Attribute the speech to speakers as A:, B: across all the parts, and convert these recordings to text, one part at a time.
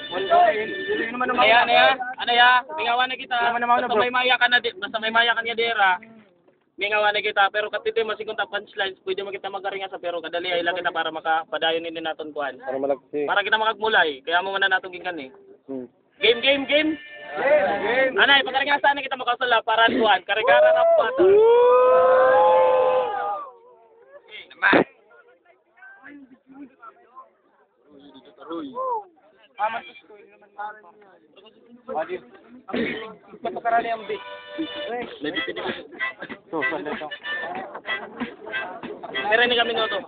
A: Ano ya? Mingawan na kita. Basta may maya ka na, basta may maya ka niya dera. Mingawan na kita, pero katito masigong ta punchlines, pwede mo kita magaringa sa pero kadali ay lang kita para makapadayon din naton kuan. Para kita makagmulay, kaya mo man naton gikan eh. Game. Anay, pagaringa sana kita makasala para kuan, karigara na pato. Naman. Aman sa school naman Adi. Papakarali ang bit. Lebih tidi. Tuh, sanda to. Pero ni kami ngoto.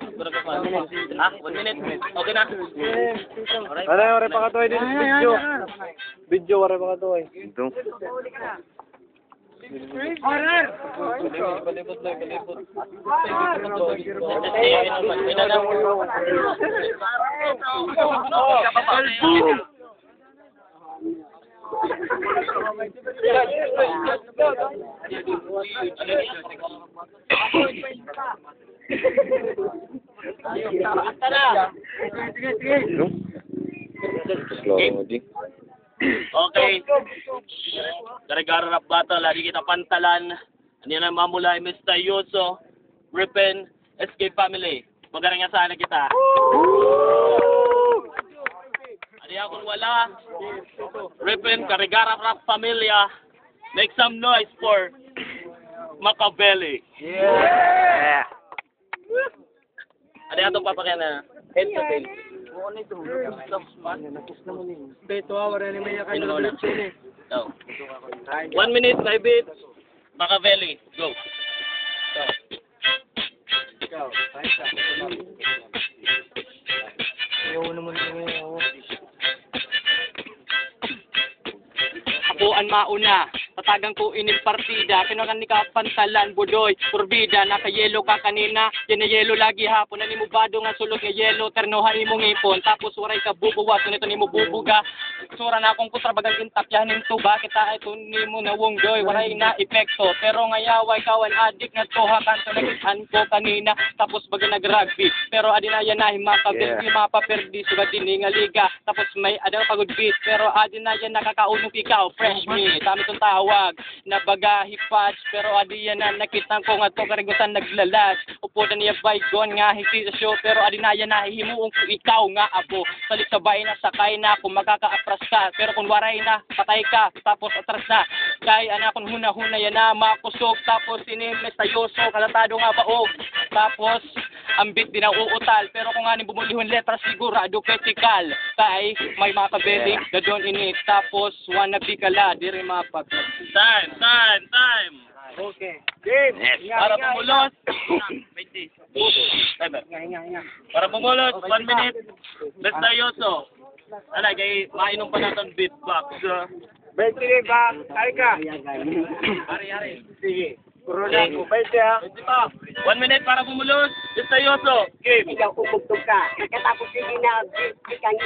A: Ah, 1 minute. Okay na.
B: Ore pa ka to din video. Video ore pa ka to ay. Ito.
A: Horror.
B: Balibot.
A: Okay. Gara-gara rap battle, lagi kita pantalan. Ano na mamula Mr. Yoso, Ripen, SK Family. Magaling nga sana kita. Ano yan kung wala? Ripen, Gara-gara rap Familia. Make some noise for Machiavelli.
B: Yeah.
A: Ano yan itong papakyan na head to tail?
B: Beto awara ni Maya kay
A: No. 1 minute, 5 bits. Machiavelli, go. Ako ang mauna. Patagang ko inip partida, kinukan ni kapantalan, budoy, kurbida, nakayelo ka kanina, yan na yelo lagi hapon, na nimubado nga sulog nga yelo, ternohan ni mong ipon, tapos waray ka bubuwas, nito ni mo bubuga, sura na akong kutra bagang intapyanin to, bakit ito ni mo na wongdoy, waray na epekto, pero ngayaway kawan adik na to, hakan to nagitan ko kanina, tapos baga nag-rugby, pero adinaya na makabildi, mapaperdi, sugat din nga liga, tapos may adaw pagod beat, pero adinaya nakakaunong ikaw, fresh me, tami itong tawag, na baga hipatch, pero adi yan na nakita ko nga to karigusan naglalas, upo na niya baygon nga hindi sa show, pero adi na yan nahihimuong ko ikaw nga abo, salit sabay na sakay na kung makakaapras ka, pero kung waray na patay ka, tapos atras na, kay anak kung huna-huna yan na makusog, tapos sinimes tayoso, kalatado nga baog, tapos ambit din na uutal, pero kung aning bumulihon letra sigurado critical, kay may Machiavelli na doon init, tapos wannabe kala, di rin mapag. Time!
B: Okay. Game.
A: Para pumulos. 20. Para pumulos, 1 minute. Basta Yoso. Ano, kay mainom pa natin beatbox.
B: 20 ba? Ay ka.
A: Hari.
B: Sige. Corona ko 20 ha.
A: 1 minute para pumulos. Basta Yoso. Game.
C: Ikaw kumugtog ka. Katapos sige na bikang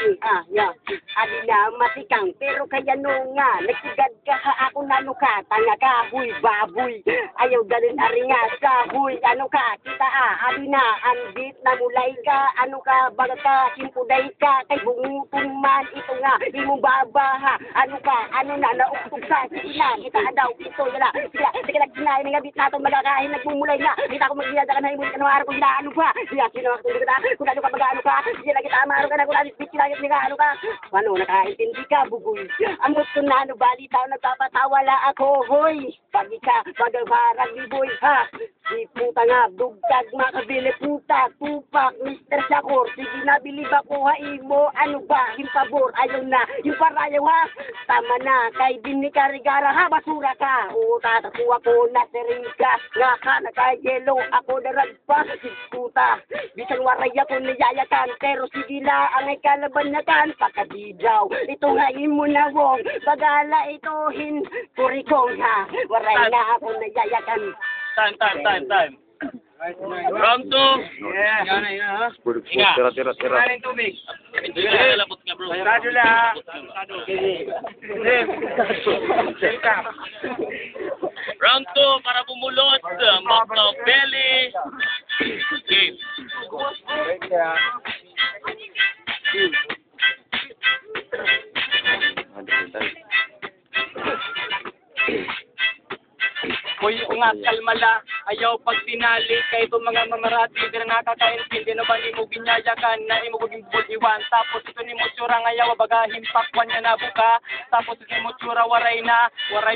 C: ya. Adi na matikang. Pero kaya nung nga, nagsigad ka ha ako nano ka. Tanga ka, huy, baboy. Ayaw dalin ari nga sa huy. Ano ka, kita adi na, andit na mulay ka. Ano ka, baga ka, simpuday ka. Kay bungutong man, ito nga, di mo baba ha. Ano ka, ano na, nauktog ka. Sige na, kita daw, ito, yala. Sige na, kinain nga bit natin magkakain, nagmumulay nga. Kita ko magdiyada ka na, himulit ka ng araw kung ano pa. Siya, sino ako tulog kita, kung ano ka mag-ano ka. Sige na, kita amaro ka na, kung ano, bitch na, ano ka. Ano, nakaintindi ka, bugoy. Ang gusto na, ano, balita, nagpapatawala ako, hoy. Pagi ka, magabarag ni boy, ha. Si puta nga, dugtag, makabili, puta, tupak, Mr. Shakur. Sige na, bilib ako, hain mo, ano ba, yung pabor, ayaw na, yung parayaw, ha. Tama na, kay Bini Karigara, ha, basura ka. O, tatakuha ko, nasiring ka, nga ka, naka-yellow, ako naragpa, si puta. Bisan waray ako niyayakan, pero sige na, ang ay kalaban na kan, pakadidaw. Ito nga mo na wong, bagala itohin, kurikong ha, waray na ako niyayakan.
A: Time. Round 2.
B: Yeah. Yan ha.
A: Tira.
B: Kain tubig.
A: Lapot nga bro.
B: Radyo la.
A: Round 2 para bumulot. Machiavelli. Game. Hoy, ungas, kalmala, ayaw pag tinali, kay itong mga mamarati, di na nakakaintindi, no ba ni mo ginyayakan, na imo gaging iwan, tapos ito ni mo tsura ngayaw, baga himpakwan niya na buka, tapos ito ni mo tsura waray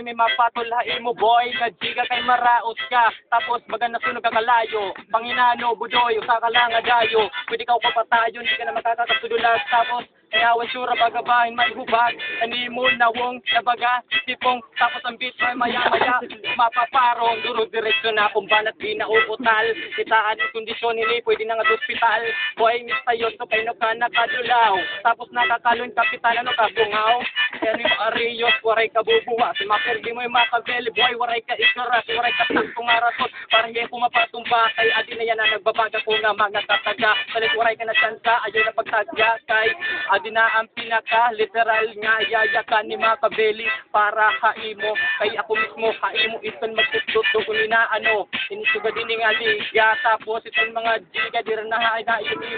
A: may mapatol ha imo boy, gajiga kay maraot ka, tapos baga nasunog ka kalayo, panginano, budoy, usaka lang dayo, pwede ka papatayo, hindi ka na makakakasudulas, tapos ayawan tsura baga bahin may hubag, animo nawong nabaga, tipong, tapos ang beat ay maya-maya, mapaparong, duro direksyon na kung banat di na uutal, kitaan yung kondisyon nili, pwede na nga sa ospital, boy, mistayon, so kayo ka nakadulaw, tapos nakakalon kapitan, ano ka, bungaw, ano yung ariyos, waray ka bubuwa, si makerdi mo yung makabeli, boy, waray ka ikaras, waray ka taktong aratot, parang yung pumapatumba, kay adi na yan na nagbabaga ko nga mga kataga, salit waray ka na sansa, ayaw na pagtagya, kay adi na ang pinaka, literal nga, yayakan ni makabeli, para haimo, kay ako mismo, haimo, iton magtututo kung na ano, inisuga din nga liga, tapos itong mga jiga, di rin na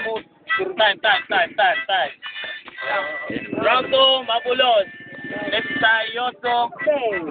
A: mo.
D: Time. Round 2, Mabulos. Yoso,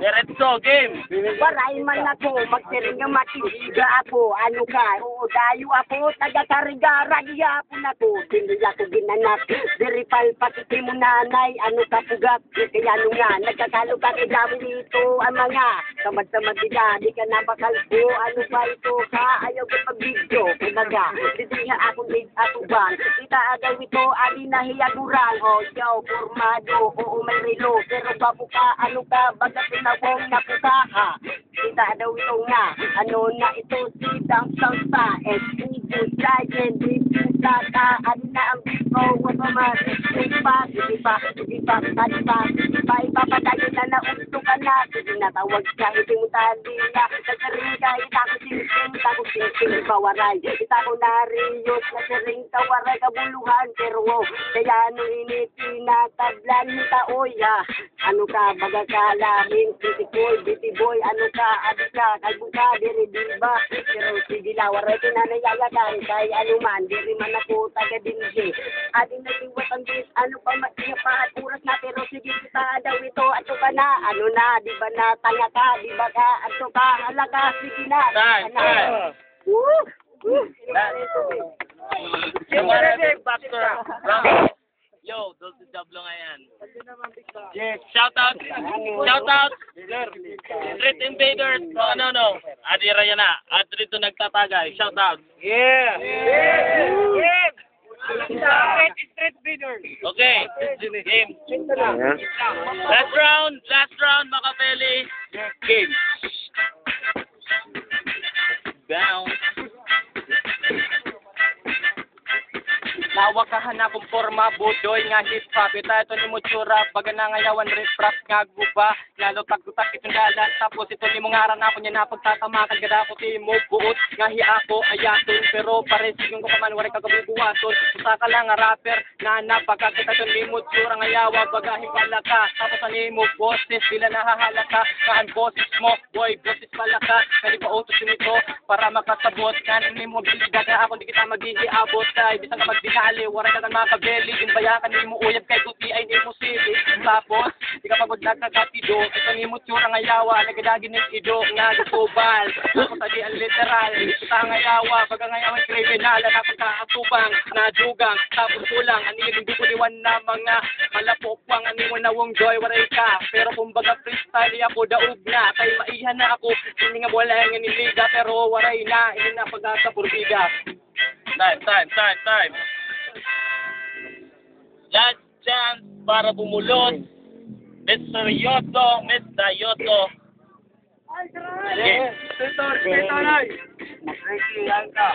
D: Diretso, game.
C: Waray man ako, magsiring nga makihiga ako. Ano ka? Oo, dayo ako, taga-kariga, ragya po na ko. Hindi ako ginanak, diripal pati mo nanay, ano ka pugat. Kaya ano nga, nagkakalo ka kay damo dito, ang mga tamad-tamad di ka napakalpo. Ano ba ito ka? Ayaw ko pag-video, kumbaga. Hindi nga akong atuban. Kita agaw ito, ali na hiyagurang. O, yo, formado, oo, may relo. Pero bago ka, ano ka, baga tinawang napukaha. Kita daw ito nga, ano na ito, si Dang Salsa, Estudio, Giant, Diputata, ano na ang bito, wala ipapadayo na nausto ka na, sige natawag ka, hindi mo tali na, nagsaring ka, itako sing-sing, bawaray, itako nariyot, nagsaring ka, waray kabuluhan, pero kaya ano tinatadlan ni taoy, ha, ano ka, baga ka lamin, biti boy, ano ka, adik ka, kalbuka, diri diba, pero sige la, waray kinanayayakan, kay ano man, diri man ako taga-dinji, ating naging ang bis, ano pa maiya pa at oras na, pero sige kita daw ito, ato ka na, ano na, di ba na, tanga ka, di ba ka, ato ka, halaga, sige na,
D: Time. Yo, those is Dablo nga yan. Shout out. Street Invaders. No. Adira yan na. At rito nagtatagay. Shout out. Street Invaders. Okay. Game. Last round, Makapeli. Game. Down.
A: Nawakahan na kong forma, budoy nga hip-hop. Ito ni mo tsura, baga nangayawan rip-rap nga guba. Lalo tag-utak itong dalan, tapos ito ni mo ngaran ako niya na pagtatamakan. Gada ako ti mo buot, nga hi ako ayaton. Pero pare sigong ko paman, waray kagabubuwaton. Usa ka lang nga rapper, na napagkakita ito ni mo tsura ngayawa, baga himpala ka. Tapos ani mo boses, bila nahahala ka. Kaan boses mo, boy, boses pala ka. Kali pa utos nito, para makasabot. Kanin ni mo biliga ka ako, di kita maghihiabot. Kay bisang ka magdinali, waray ka makabeli. Yung bayakan ni mo uyab kay kuti ay ni mo sili. Tapos, di ka pagod nagkakatido. Ito ni mo tsura ngayawa, nagadagin ng ido, nga gupubal. Tapos adi ang literal, ita ngayawa, baga ngayawan kriminal, na pagkaatubang, nadugang, tapos kulang, ani yung dukuliwan na mga malapopwang, ani mo na wong joy, waray ka. Pero kumbaga freestyle, ako daog na, kay maihan na ako, hindi nga wala nga niliga, pero waray na, hindi na pagkasa purbiga.
D: Time. Last chance para bumulos. Mr. Yoto. Game.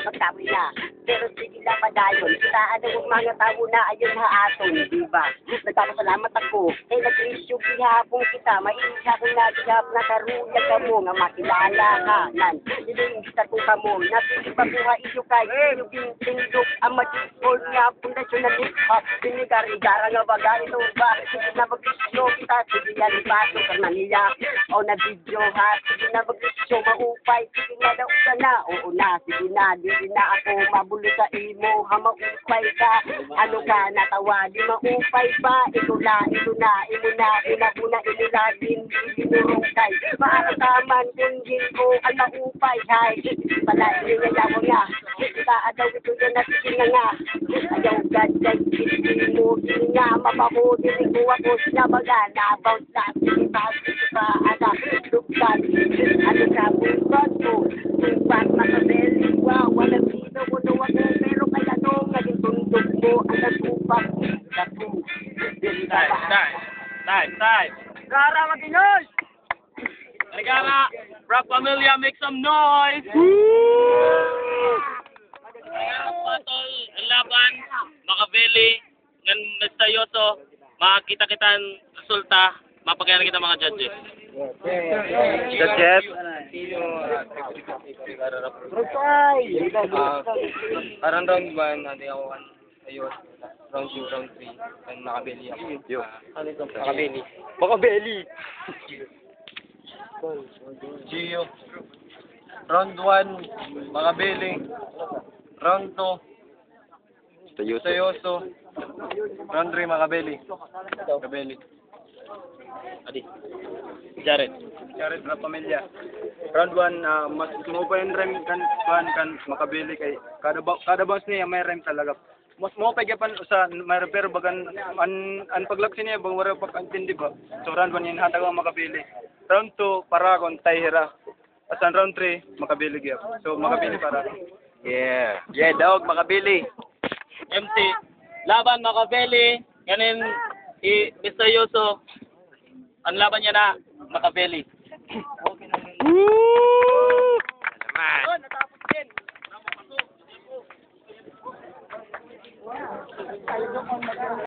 C: Magtabi na. Pero sige na padayon. Kita ano mga tao na ayun haaton, di ba? Nagpapasalamat ako. Eh nag-issue gihapon kita. Mainit ako na gihap na karuya ka mo nga makilala ka. Nan, hindi kita ko ka mo. Napili pa buha iyo kay iyo tindog ang mag-hold nga pundasyon na hip-hop. Binigari-gara nga baga ito ba? Sige na mag-issue kita. Sige na libato karna niya. O na video ha. Sige na mag-issue maupay. Sige na daw ka na. Oo na. Sige na. Di na ako bulo sa imo, hamaupay ka. Ano ka, natawa, di maupay pa. Ito na, imo na, una, inilagin, binurong kay. Maarakaman, kung ko, ang maupay, hay. Pala, iniyayawa nga. Ika, adaw ito yan, nasikin na nga. Ayaw ganyan, hindi mo, hindi nga, mabaho, hindi ko ako, sinabaga, nabounce na, hindi pa, anak, luksan. Ano ka, buwan mo, tumpat, makabeli, wow, walang dito, kuno ako, pero kaya nung naging tundog mo, ang natupak, naku,
D: Time.
C: Gara, Matinos!
D: Nagara, Rap Familia, make some noise! Patol, ang laban, Makabeli, ng misteryoso, makakita kita ang resulta, mapagkailan kita mga judges.
B: Judges.
C: Rutay!
E: Parang round 1, natin ako, ayun, round 2, round 3, and Makabeli ako.
B: Yo.
E: Makabeli.
B: Makabeli.
E: Gio. Round 1, Makabeli. Round 2, Sayoso. Round 3, Makabeli. Makabeli.
D: Adi. Jared.
E: Jared na pamilya. Round 1, mas mo pa yung rem kan Makabeli kay kada bounce niya may rem talaga. Mas mo pa gyapon sa may pero bagan an paglagsi niya bang wala pa kantindi ba. So round 1 yan hatag ang Makabeli. Round 2 Paragon Taihira. Asan round 3 Makabeli gyap. So Makabeli para.
B: Yeah. Yeah, dog, Makabeli.
D: MC. Laban Makabeli. Ganin misteryoso. Ang laban niya na Makabeli.
B: Naman.